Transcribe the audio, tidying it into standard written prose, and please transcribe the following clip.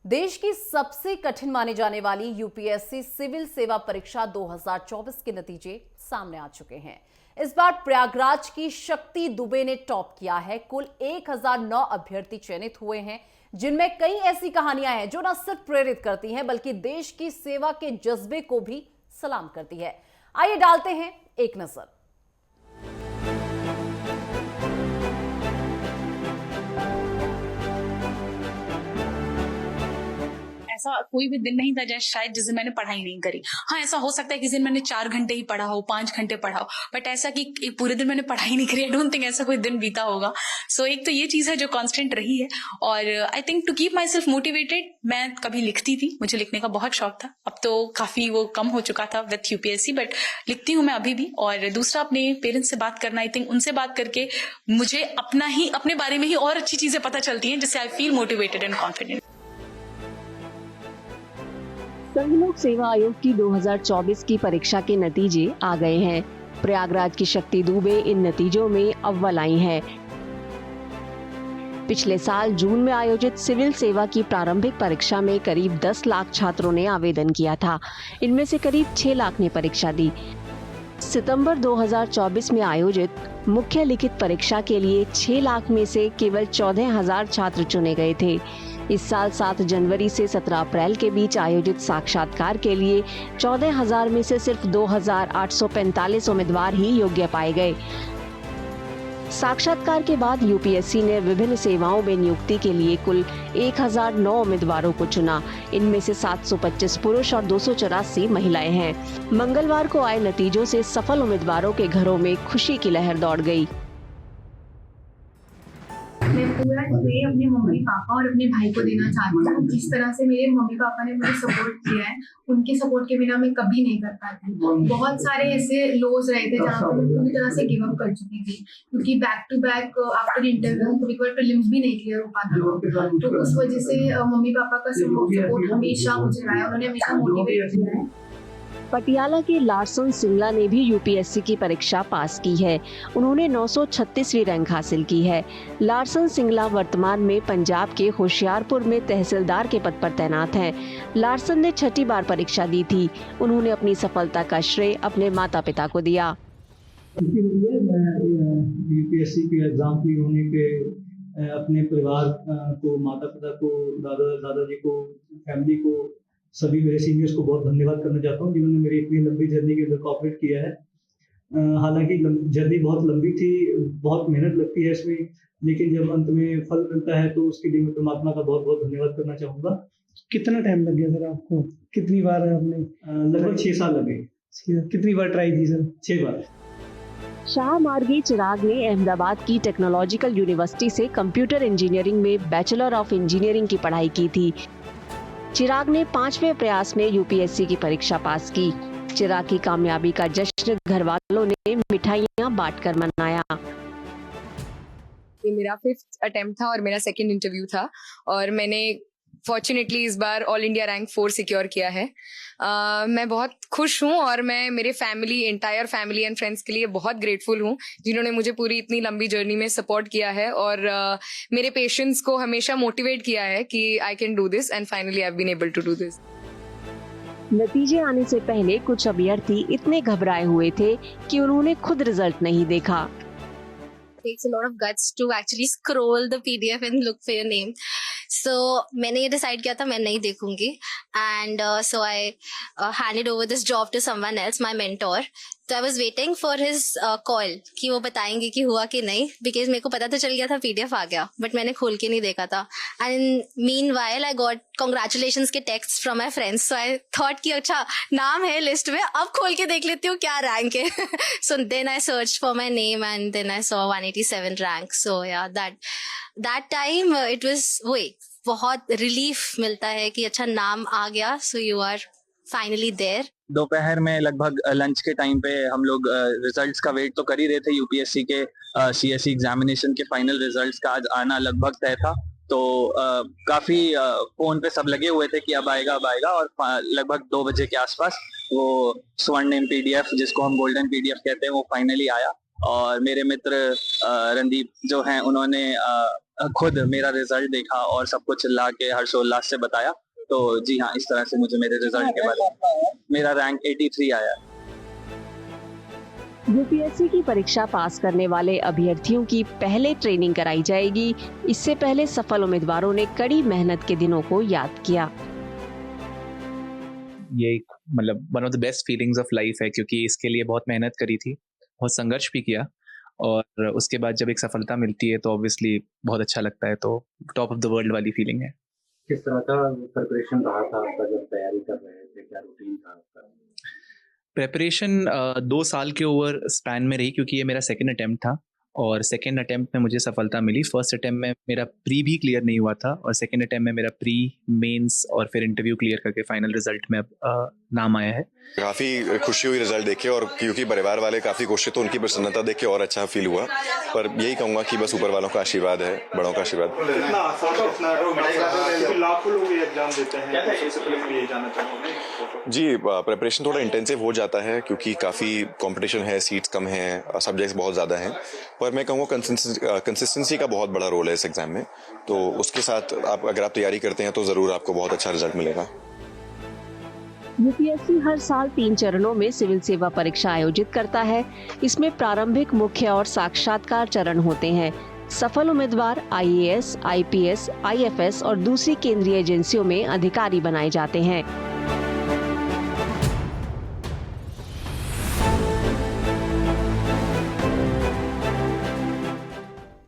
देश की सबसे कठिन माने जाने वाली यूपीएससी सिविल सेवा परीक्षा 2024 के नतीजे सामने आ चुके हैं। इस बार प्रयागराज की शक्ति दुबे ने टॉप किया है। कुल 1009 अभ्यर्थी चयनित हुए हैं, जिनमें कई ऐसी कहानियां हैं जो न सिर्फ प्रेरित करती हैं बल्कि देश की सेवा के जज्बे को भी सलाम करती है। आइए डालते हैं एक नजर। ऐसा कोई भी दिन नहीं था जैसे शायद जिस दिन मैंने पढ़ाई नहीं करी। हाँ, ऐसा हो सकता है किसी दिन मैंने 4 घंटे ही पढ़ा हो, 5 घंटे पढ़ा हो, बट ऐसा कि एक पूरे दिन मैंने पढ़ाई नहीं करी, आई डोंट थिंक ऐसा कोई दिन बीता होगा। सो एक तो ये चीज है जो कांस्टेंट रही है। और I think to keep myself motivated, मैं कभी लिखती थी, मुझे लिखने का बहुत शौक था। अब तो काफी वो कम हो चुका था विथ यूपीएससी, बट लिखती हूँ मैं अभी भी। और दूसरा, अपने पेरेंट्स से बात करना, आई थिंक उनसे बात करके मुझे अपने बारे में ही और अच्छी चीजें पता चलती हैं, जिससे I feel motivated and confident. संघ लोक सेवा आयोग की 2024 की परीक्षा के नतीजे आ गए हैं। प्रयागराज की शक्ति दुबे इन नतीजों में अव्वल आई है। पिछले साल जून में आयोजित सिविल सेवा की प्रारंभिक परीक्षा में करीब 10 लाख छात्रों ने आवेदन किया था। इनमें से करीब 6 लाख ने परीक्षा दी। सितंबर 2024 में आयोजित मुख्य लिखित परीक्षा के लिए 6 लाख में से केवल 14,000 छात्र चुने गए थे। इस साल 7 जनवरी से 17 अप्रैल के बीच आयोजित साक्षात्कार के लिए 14,000 में से सिर्फ 2,845 उम्मीदवार ही योग्य पाए गए। साक्षात्कार के बाद यूपीएससी ने विभिन्न सेवाओं में नियुक्ति के लिए कुल 1009 उम्मीदवारों को चुना। इनमें से 725 पुरुष और 284 महिलाएं हैं। मंगलवार को आए नतीजों से सफल उम्मीदवारों के घरों में खुशी की लहर दौड़ गई। मैं पूरा श्रेय अपने मम्मी पापा और अपने भाई को देना चाहती हूँ। जिस तरह से मेरे मम्मी पापा ने मुझे सपोर्ट किया है, उनके सपोर्ट के बिना मैं कभी नहीं कर पाती। बहुत सारे ऐसे लोज रहे थे जहाँ पर मैं पूरी तरह से गिव अप कर चुकी थी, क्योंकि back to back after interview कभी कभी प्रीलिम्स भी नहीं क्लियर हो पाता। तो उस वजह से मम्मी पापा का सपोर्ट हमेशा मुझे रहा है, उन्होंने हमेशा मोटिवेट किया है। पटियाला के लार्सन सिंगला ने भी यूपीएससी की परीक्षा पास की है। उन्होंने 936वीं रैंक हासिल की है। लार्सन सिंगला वर्तमान में पंजाब के होशियारपुर में तहसीलदार के पद पर तैनात हैं। लार्सन ने 6ठी बार परीक्षा दी थी। उन्होंने अपनी सफलता का श्रेय अपने माता पिता को दिया। यूपीएससी के एग्जाम क्लियर होने पे अपने परिवार को, माता पिता को, दादाजी को, फैमिली को, सभी मेरे सीनियर्स को बहुत धन्यवाद करना चाहता हूँ, जिन्होंने मेरी इतनी लंबी जर्नी के अंदर कोऑपरेट किया है। हालांकि जर्नी बहुत लंबी थी, बहुत मेहनत लगती है इसमें, लेकिन जब अंत में फल मिलता है तो उसके लिए मैं परमात्मा का बहुत बहुत धन्यवाद करना चाहूँगा। कितना टाइम लग गया सर आपको? कितनी बार आपने? लगभग 6 साल लगे। कितनी बार ट्राई की सर? 6 बार। शाह मार्गी चिराग ने अहमदाबाद की टेक्नोलॉजिकल यूनिवर्सिटी से कंप्यूटर इंजीनियरिंग में बैचलर ऑफ इंजीनियरिंग की पढ़ाई की थी। चिराग ने 5वें प्रयास में यूपीएससी की परीक्षा पास की। चिराग की कामयाबी का जश्न घर वालों ने मिठाइयां बांटकर मनाया। ये मेरा 5th अटेम्प्ट था और मेरा 2nd इंटरव्यू था, और मैंने फॉर्चुनेटली इस बार ऑल इंडिया रैंक 4 सिक्योर किया है। मैं बहुत खुश हूँ और मैं मेरे एंटायर फैमिली एंड फ्रेंड्स के लिए बहुत ग्रेटफुल हूँ, जिन्होंने मुझे पूरी इतनी लंबी जर्नी में सपोर्ट किया है और मेरे पेशेंस को हमेशा मोटिवेट किया है कि I can do this, and finally I have been able to do this. नतीजे आने से पहले कुछ अभ्यर्थी इतने घबराए हुए थे कि उन्होंने खुद रिजल्ट नहीं देखा। Takes a lot of guts to actually scroll the PDF and look for your name. So मैंने ये डिसाइड किया था मैं नहीं देखूंगी, and so I handed over this job to someone else, my mentor. So I was waiting for his call कि वो बताएंगे कि हुआ कि नहीं, because मेरे को पता तो चल गया था PDF आ गया, but मैंने खोल के नहीं देखा था। And meanwhile I got congratulations के texts from my friends, so I thought कि अच्छा नाम है लिस्ट में, अब खोल के देख लेती हूँ क्या रैंक है। So then I searched for my name and then I saw 187 rank. So yeah, that time it was बहुत रिलीफ मिलता है कि अच्छा नाम आ गया, so you are finally there. दोपहर में लगभग लंच के टाइम पे हम लोग रिजल्ट्स का वेट तो कर ही रहे थे। यूपीएससी के सीएससी एग्जामिनेशन के फाइनल रिजल्ट्स का आज आना लगभग तय था, तो काफी फोन पे सब लगे हुए थे कि अब आएगा और लगभग 2 बजे के आसपास वो स्वर्णिम पीडीएफ, जिसको हम गोल्डन पीडीएफ कहते हैं, वो फाइनली आया। और मेरे मित्र रणदीप जो हैं, उन्होंने खुद मेरा रिजल्ट देखा और सबको चिल्ला के हर्षोल्लास से बताया। तो जी हाँ, इस तरह से मुझे मेरे रिजल्ट के बारे में मेरा रैंक 83 आया है। यूपीएससी की परीक्षा पास करने वाले अभ्यर्थियों की पहले ट्रेनिंग कराई जाएगी। इससे पहले सफल उम्मीदवारों ने कड़ी मेहनत के दिनों को याद किया। ये मतलब one of the best feelings of life है, क्योंकि इसके लिए बहुत मेहनत करी थी, बहुत संघर्ष भी किया, और उसके बाद जब एक सफलता मिलती है तो ऑब्वियसली बहुत अच्छा लगता है। तो टॉप ऑफ द वर्ल्ड वाली फीलिंग है। किस तरह का प्रिपरेशन रहा था आपका जब तैयारी कर रहे थे, क्या रूटीन था आपका? प्रेपरेशन 2 साल के ओवर स्पैन में रही, क्योंकि ये मेरा सेकंड अटेम्प्ट था और सेकंड अटेम्प्ट में मुझे सफलता मिली। फर्स्ट अटेम्प्ट में मेरा प्री भी क्लियर नहीं हुआ था और सेकंड अटेम्प्ट में मेरा प्री, मेंस और फिर इंटरव्यू क्लियर करके फाइनल रिजल्ट में अब नाम आया है। काफ़ी खुशी हुई रिजल्ट देख के, और क्योंकि परिवार वाले काफ़ी खुश थे तो उनकी प्रसन्नता देख के और अच्छा फील हुआ। पर यही कहूँगा कि बस ऊपर वालों का आशीर्वाद है, बड़ों का आशीर्वाद। लाखों लोग एग्जाम देते हैं। जी, प्रिपरेशन थोड़ा इंटेंसिव हो जाता है क्योंकि काफ़ी कंपटीशन है, सीट्स कम हैं, सब्जेक्ट्स बहुत ज़्यादा हैं। पर मैं कहूँगा कंसिस्टेंसी का बहुत बड़ा रोल है इस एग्जाम में। तो उसके साथ अगर आप तैयारी करते हैं तो ज़रूर आपको बहुत अच्छा रिजल्ट मिलेगा। यूपीएससी हर साल 3 चरणों में सिविल सेवा परीक्षा आयोजित करता है। इसमें प्रारंभिक, मुख्य और साक्षात्कार चरण होते हैं। सफल उम्मीदवार आईएएस, आईपीएस, आईएफएस और दूसरी केंद्रीय एजेंसियों में अधिकारी बनाए जाते हैं।